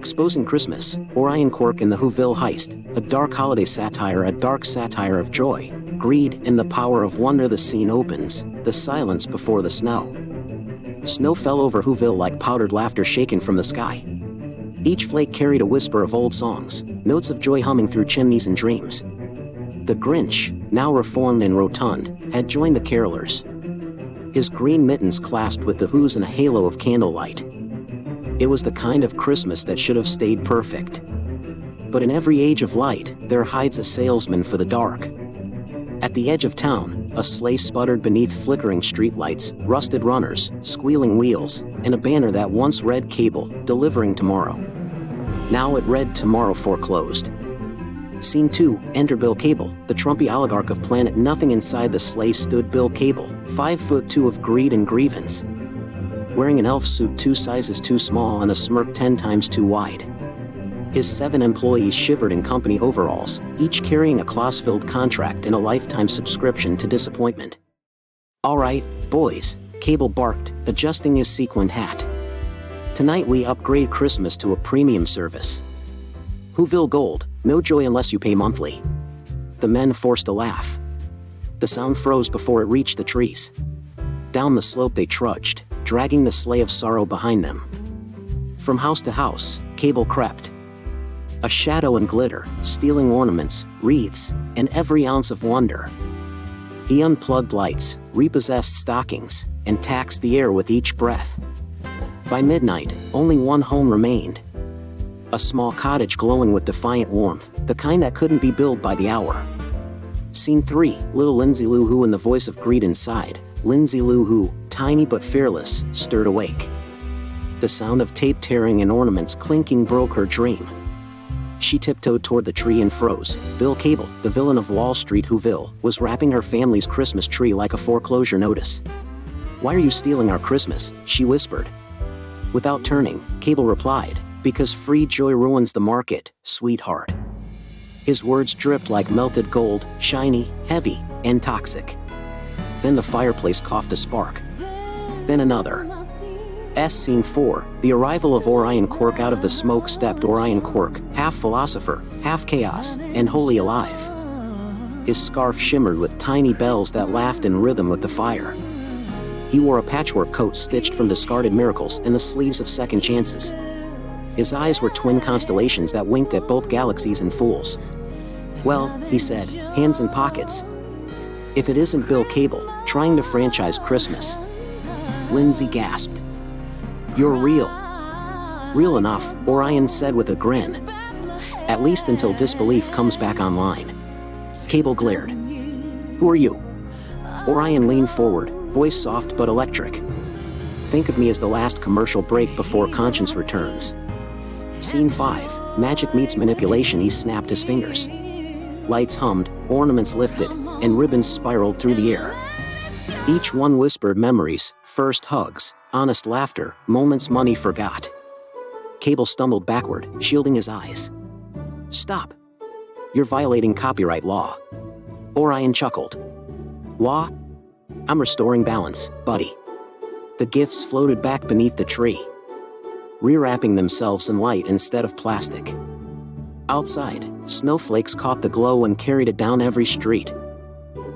Exposing Christmas, Orion Quirk and the Whoville Heist, a dark holiday satire, a dark satire of joy, greed, and the power of wonder. The scene opens, the silence before the snow. Snow fell over Whoville like powdered laughter shaken from the sky. Each flake carried a whisper of old songs, notes of joy humming through chimneys and dreams. The Grinch, now reformed and rotund, had joined the carolers. His green mittens clasped with the Who's and a halo of candlelight. It was the kind of Christmas that should have stayed perfect. But in every age of light, there hides a salesman for the dark. At the edge of town, a sleigh sputtered beneath flickering streetlights, rusted runners, squealing wheels, and a banner that once read "Cable, delivering tomorrow." Now it read "Tomorrow foreclosed." Scene 2, enter Bill Cable, the Trumpy oligarch of Planet Nothing. Inside the sleigh stood Bill Cable, 5'2" of greed and grievance. Wearing an elf suit 2 sizes too small and a smirk 10 times too wide. His 7 employees shivered in company overalls, each carrying a clause-filled contract and a lifetime subscription to disappointment. "All right, boys," Cable barked, adjusting his sequined hat. "Tonight we upgrade Christmas to a premium service. Whoville Gold, no joy unless you pay monthly." The men forced a laugh. The sound froze before it reached the trees. Down the slope they trudged, dragging the sleigh of sorrow behind them. From house to house, Cable crept. A shadow and glitter, stealing ornaments, wreaths, and every ounce of wonder. He unplugged lights, repossessed stockings, and taxed the air with each breath. By midnight, only one home remained. A small cottage glowing with defiant warmth, the kind that couldn't be billed by the hour. Scene 3, little Lindsey Lou Who and the voice of greed inside. Lindsey Lou Who, tiny but fearless, stirred awake. The sound of tape tearing and ornaments clinking broke her dream. She tiptoed toward the tree and froze. Bill Cable, the villain of Wall Street Whoville, was wrapping her family's Christmas tree like a foreclosure notice. "Why are you stealing our Christmas?" she whispered. Without turning, Cable replied, "Because free joy ruins the market, sweetheart." His words dripped like melted gold, shiny, heavy, and toxic. Then the fireplace coughed a spark. Then another. Scene 4, the arrival of Orion Quirk. Out of the smoke stepped Orion Quirk, half philosopher, half chaos, and wholly alive. His scarf shimmered with tiny bells that laughed in rhythm with the fire. He wore a patchwork coat stitched from discarded miracles and the sleeves of second chances. His eyes were twin constellations that winked at both galaxies and fools. "Well," he said, hands in pockets, "if it isn't Bill Cable, trying to franchise Christmas." Lindsey gasped. "You're real." "Real enough," Orion said with a grin. "At least until disbelief comes back online." Cable glared. "Who are you?" Orion leaned forward, voice soft but electric. "Think of me as the last commercial break before conscience returns." Scene 5, magic meets manipulation. He snapped his fingers. Lights hummed, ornaments lifted, and ribbons spiraled through the air. Each one whispered memories, first hugs, honest laughter, moments money forgot. Cable stumbled backward, shielding his eyes. "Stop. You're violating copyright law." Orion chuckled. "Law? I'm restoring balance, buddy." The gifts floated back beneath the tree, rewrapping themselves in light instead of plastic. Outside, snowflakes caught the glow and carried it down every street.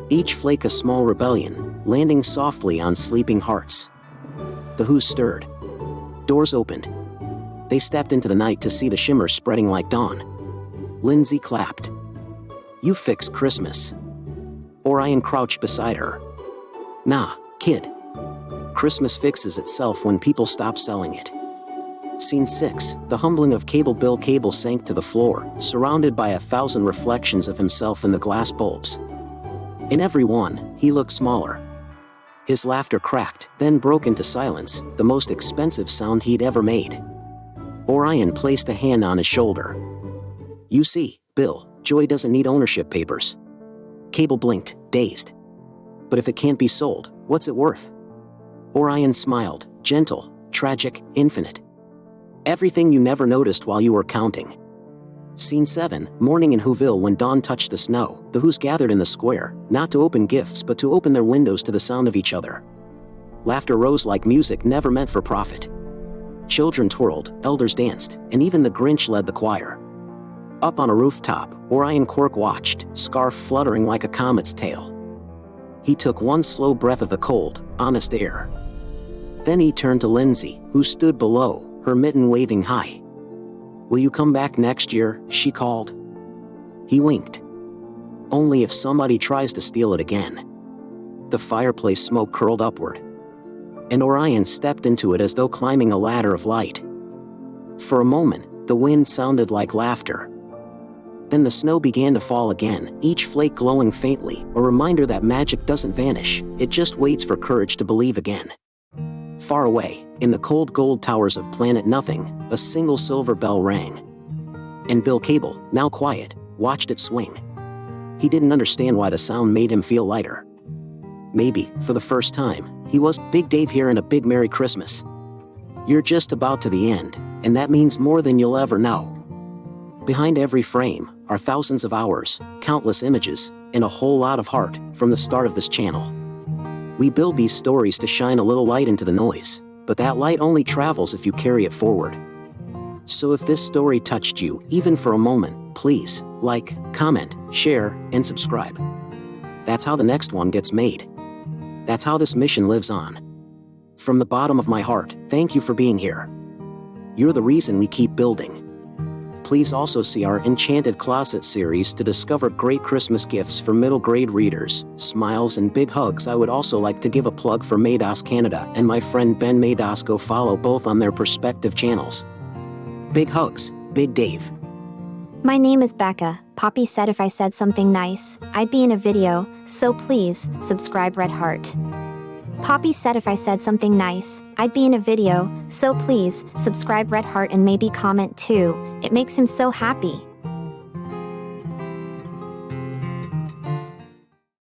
Each flake a small rebellion, landing softly on sleeping hearts. The Who's stirred. Doors opened. They stepped into the night to see the shimmer spreading like dawn. Lindsey clapped. "You fixed Christmas." Orion crouched beside her. "Nah, kid. Christmas fixes itself when people stop selling it." Scene 6, the humbling of Cable. Bill Cable sank to the floor, surrounded by 1,000 reflections of himself in the glass bulbs. In every one, he looked smaller. His laughter cracked, then broke into silence, the most expensive sound he'd ever made. Orion placed a hand on his shoulder. "You see, Bill, joy doesn't need ownership papers." Cable blinked, dazed. "But if it can't be sold, what's it worth?" Orion smiled, gentle, tragic, infinite. "Everything you never noticed while you were counting." Scene 7, morning in Whoville. When dawn touched the snow, the Who's gathered in the square, not to open gifts but to open their windows to the sound of each other. Laughter rose like music never meant for profit. Children twirled, elders danced, and even the Grinch led the choir. Up on a rooftop, Orion Quirk watched, scarf fluttering like a comet's tail. He took one slow breath of the cold, honest air. Then he turned to Lindsey, who stood below, her mitten waving high. "Will you come back next year?" she called. He winked. "Only if somebody tries to steal it again." The fireplace smoke curled upward, and Orion stepped into it as though climbing a ladder of light. For a moment, the wind sounded like laughter. Then the snow began to fall again, each flake glowing faintly, a reminder that magic doesn't vanish, it just waits for courage to believe again. Far away, in the cold gold towers of Planet Nothing, a single silver bell rang. And Bill Cable, now quiet, watched it swing. He didn't understand why the sound made him feel lighter. Maybe, for the first time, he was Big Dave here in a big Merry Christmas. You're just about to the end, and that means more than you'll ever know. Behind every frame are thousands of hours, countless images, and a whole lot of heart from the start of this channel. We build these stories to shine a little light into the noise, but that light only travels if you carry it forward. So if this story touched you, even for a moment, please like, comment, share, and subscribe. That's how the next one gets made. That's how this mission lives on. From the bottom of my heart, thank you for being here. You're the reason we keep building. Please also see our Enchanted Closet series to discover great Christmas gifts for middle grade readers. Smiles and big hugs. I would also like to give a plug for Maydos Canada and my friend Ben Maydos. Go follow both on their respective channels. Big hugs, Big Dave. My name is Becca. Poppy said if I said something nice, I'd be in a video, so please, subscribe Red Heart. Poppy said if I said something nice, I'd be in a video, so please, subscribe Red Heart and maybe comment too. It makes him so happy.